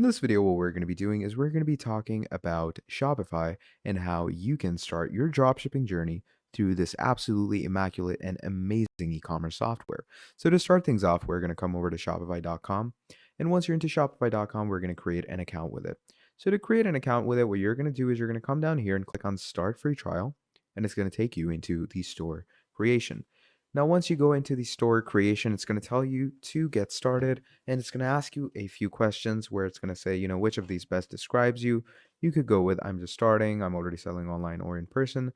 In this video, what we're going to be doing is we're going to be talking about Shopify and how you can start your dropshipping journey through this absolutely immaculate and amazing e-commerce software. So to start things off, we're going to come over to shopify.com. And once you're into shopify.com, we're going to create an account with it. So to create an account with it, what you're going to do is you're going to come down here and click on Start Free Trial, and it's going to take you into the store creation. Now, once you go into the store creation, it's going to tell you to get started, and it's going to ask you a few questions where it's going to say, which of these best describes you. You could go with I'm just starting, I'm already selling online or in person.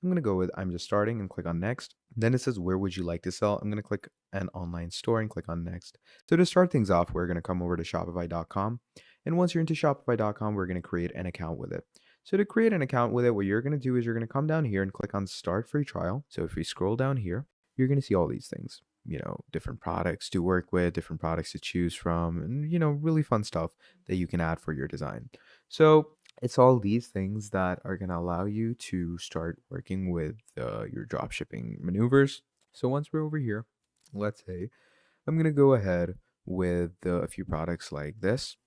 I'm going to go with I'm just starting and click on next. Then it says, where would you like to sell? I'm going to click an online store and click on next. So to start things off, we're going to come over to shopify.com. And once you're into shopify.com, we're going to create an account with it. So to create an account with it, what you're going to do is you're going to come down here and click on Start Free Trial. So if we scroll down here, you're going to see all these things, different products to work with, different products to choose from, and, really fun stuff that you can add for your design. So it's all these things that are going to allow you to start working with your dropshipping maneuvers. So once we're over here, let's say I'm going to go ahead with a few products like this.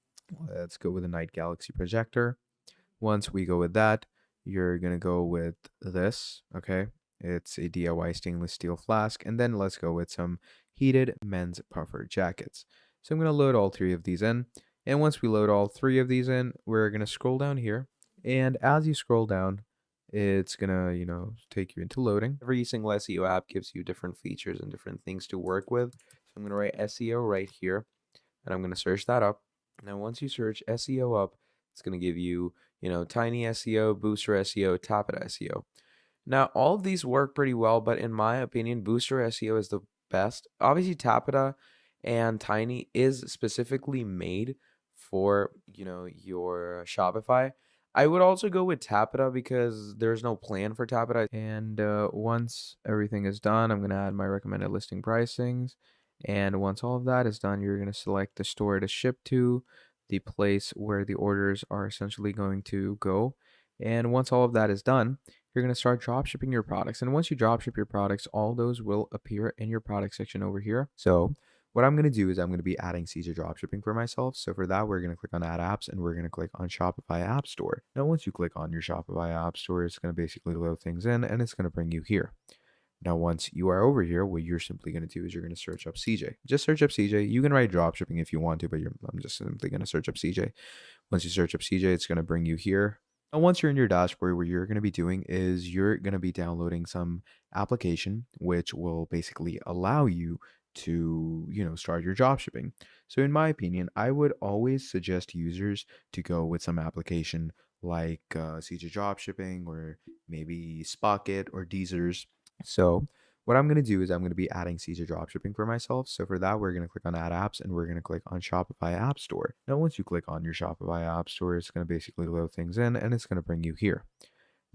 Let's go with a Night Galaxy projector. Once we go with that, you're going to go with this, okay? It's a DIY stainless steel flask. And then let's go with some heated men's puffer jackets. So I'm going to load all three of these in. And once we load all three of these in, we're going to scroll down here. And as you scroll down, it's going to, take you into loading. Every single SEO app gives you different features and different things to work with. So I'm going to write SEO right here, and I'm going to search that up. Now, once you search SEO up, it's going to give you, Tiny SEO, Booster SEO, Tapit SEO. Now, all of these work pretty well, but in my opinion, Booster SEO is the best. Obviously, Tapita and Tiny is specifically made for, your Shopify. I would also go with Tapita because there's no plan for Tapita. And once everything is done, I'm going to add my recommended listing pricings. And once all of that is done, you're going to select the store to ship to, the place where the orders are essentially going to go. And once all of that is done, you're going to start drop shipping your products. And once you drop ship your products, all those will appear in your product section over here. So what I'm going to do is I'm going to be adding CJ dropshipping for myself. So for that, we're going to click on add apps and we're going to click on Shopify App Store. Now, once you click on your Shopify App Store, it's going to basically load things in and it's going to bring you here. Now, once you are over here, what you're simply going to do is you're going to search up CJ. Just search up CJ. You can write dropshipping if you want to, but I'm just simply going to search up CJ. Once you search up CJ, it's going to bring you here. And once you're in your dashboard, what you're going to be doing is you're going to be downloading some application, which will basically allow you to, start your drop shipping. So in my opinion, I would always suggest users to go with some application like CJ Dropshipping or maybe Spocket or Deezers. So what I'm going to do is I'm going to be adding CJ Dropshipping for myself. So for that, we're going to click on Add Apps and we're going to click on Shopify App Store. Now, once you click on your Shopify App Store, it's going to basically load things in and it's going to bring you here.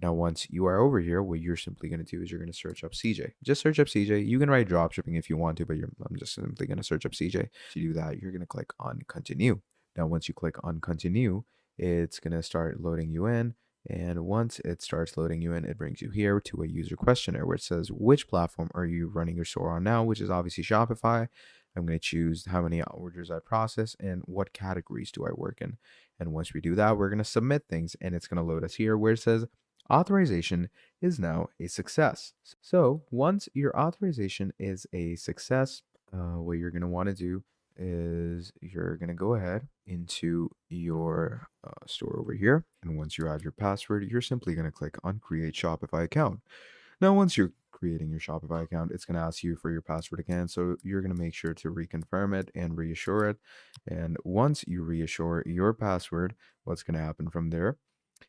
Now, once you are over here, what you're simply going to do is you're going to search up CJ. Just search up CJ. You can write dropshipping if you want to, but I'm just simply going to search up CJ. To do that, you're going to click on Continue. Now, once you click on Continue, it's going to start loading you in. And once it starts loading you in, it brings you here to a user questionnaire where it says, which platform are you running your store on now, which is obviously Shopify. I'm going to choose how many orders I process and what categories do I work in. And once we do that, we're going to submit things and it's going to load us here where it says authorization is now a success. So once your authorization is a success, what you're going to want to do is you're going to go ahead into your store over here. And once you add your password, you're simply going to click on Create Shopify Account. Now, once you're creating your Shopify account, it's going to ask you for your password again. So you're going to make sure to reconfirm it and reassure it. And once you reassure your password, what's going to happen from there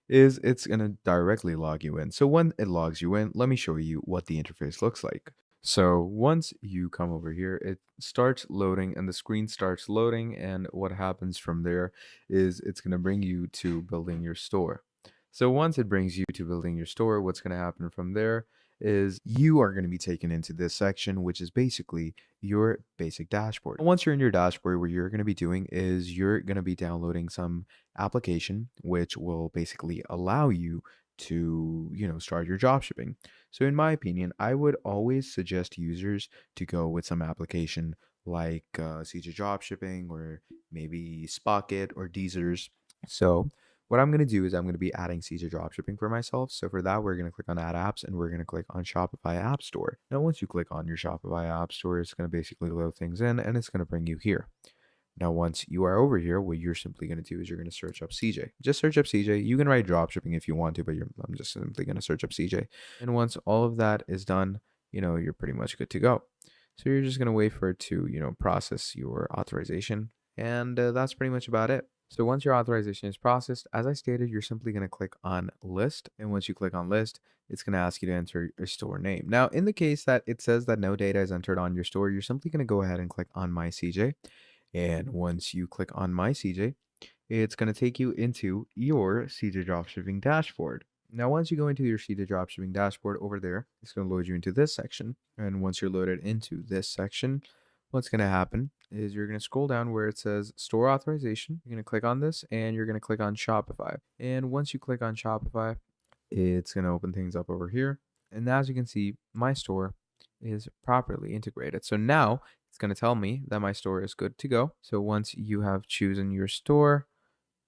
is it's going to directly log you in. So when it logs you in, let me show you what the interface looks like. So once you come over here, it starts loading and the screen starts loading. And what happens from there is it's going to bring you to building your store. So once it brings you to building your store, what's going to happen from there is you are going to be taken into this section, which is basically your basic dashboard. Once you're in your dashboard, what you're going to be doing is you're going to be downloading some application, which will basically allow you to, start your drop shipping. So in my opinion, I would always suggest users to go with some application like CJ Dropshipping or maybe Spocket or Deezers. So what I'm going to do is I'm going to be adding CJ Dropshipping for myself. So for that, we're going to click on Add Apps and we're going to click on Shopify App Store. Now, once you click on your Shopify App Store, it's going to basically load things in and it's going to bring you here. Now, once you are over here, what you're simply going to do is you're going to search up CJ. Just search up CJ. You can write dropshipping if you want to, but I'm just simply going to search up CJ. And once all of that is done, you're pretty much good to go. So you're just going to wait for it to, process your authorization. And that's pretty much about it. So once your authorization is processed, as I stated, you're simply going to click on list. And once you click on list, it's going to ask you to enter your store name. Now, in the case that it says that no data is entered on your store, you're simply going to go ahead and click on My CJ. And once you click on My CJ, it's going to take you into your CJ Dropshipping dashboard. Now, once you go into your CJ Dropshipping dashboard over there, it's going to load you into this section. And once you're loaded into this section, what's going to happen is you're going to scroll down where it says Store Authorization. You're going to click on this and you're going to click on Shopify. And once you click on Shopify, it's going to open things up over here. And as you can see, my store is properly integrated. So now it's going to tell me that my store is good to go. So once you have chosen your store,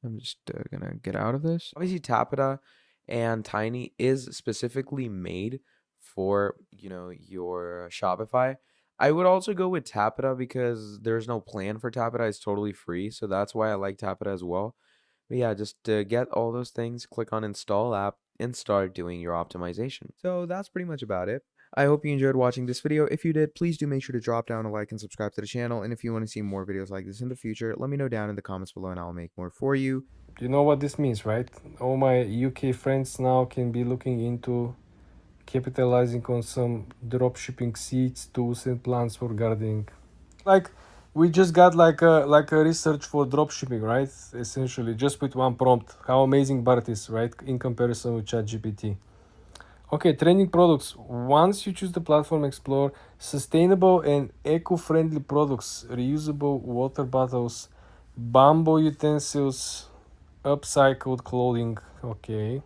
I'm just going to get out of this. Obviously, Tapita and Tiny is specifically made for, your Shopify. I would also go with Tapita because there's no plan for Tapita. It's totally free. So that's why I like Tapita as well. But yeah, just get all those things, click on install app and start doing your optimization. So that's pretty much about it. I hope you enjoyed watching this video. If you did, please do make sure to drop down a like and subscribe to the channel. And if you want to see more videos like this in the future, let me know down in the comments below and I'll make more for you. You know what this means, right? All my UK friends now can be looking into capitalizing on some dropshipping seeds, tools, and plans for gardening. Like, we just got like a research for dropshipping, right? Essentially, just with one prompt. How amazing Bart is, right? In comparison with ChatGPT. Okay, trending products. Once you choose the platform, explore sustainable and eco-friendly products, reusable water bottles, bamboo utensils, upcycled clothing. Okay,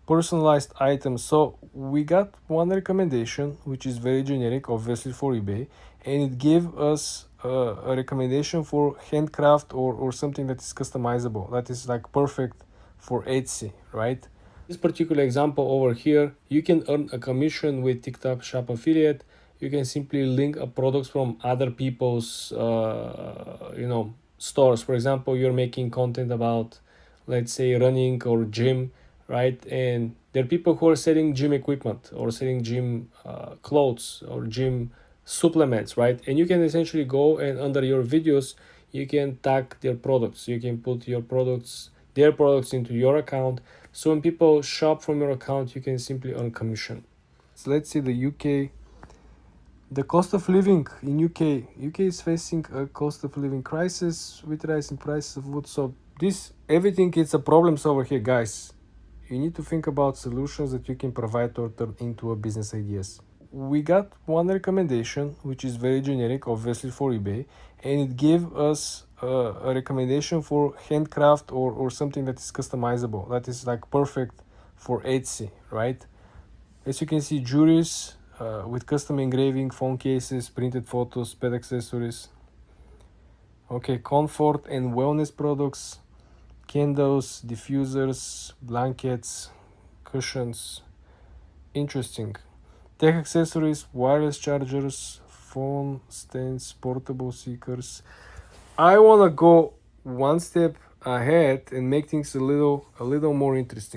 personalized items. So we got one recommendation which is very generic, obviously for eBay, and it gave us a recommendation for handcraft or something that is customizable, that is like perfect for Etsy, right? This particular example over here, you can earn a commission with TikTok Shop Affiliate. You can simply link up products from other people's stores. For example, you're making content about, let's say, running or gym, right? And there are people who are selling gym equipment or selling gym clothes or gym supplements, right? And you can essentially go and under your videos, you can tag their products. You can put their products into your account. So when people shop from your account, you can simply earn commission. So let's see the UK. The cost of living in UK is facing a cost of living crisis with rising prices of wood. So everything is a problems over here, guys. You need to think about solutions that you can provide or turn into a business ideas. We got one recommendation which is very generic, obviously for eBay, and it gave us a recommendation for handcraft or something that is customizable, that is like perfect for Etsy, right? As you can see, jewelries with custom engraving, phone cases, printed photos, pet accessories. Okay, comfort and wellness products, candles, diffusers, blankets, cushions. Interesting. Tech accessories, wireless chargers, phone stands, portable speakers. I want to go one step ahead and make things a little more interesting.